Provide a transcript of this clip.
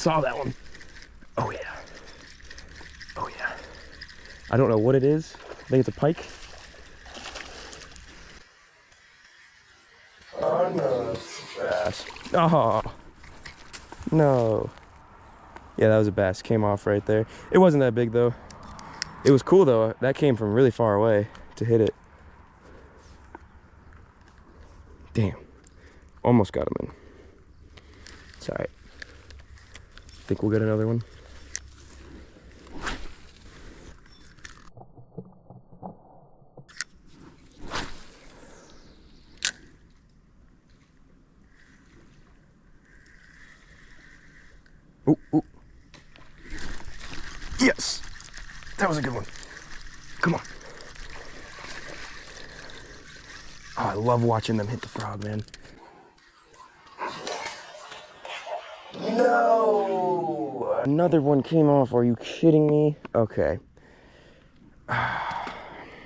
saw that one. Oh yeah. Oh yeah. I don't know what it is. I think it's a pike. Oh no, that's a bass. Oh no. Yeah, that was a bass. Came off right there. It wasn't that big though. It was cool though. That came from really far away to hit it. Damn. Almost got him in. It's all right. Think we'll get another one. Ooh, ooh. Yes. That was a good one. Come on. Oh, I love watching them hit the frog, man. No! Another one came off. Are you kidding me? Okay.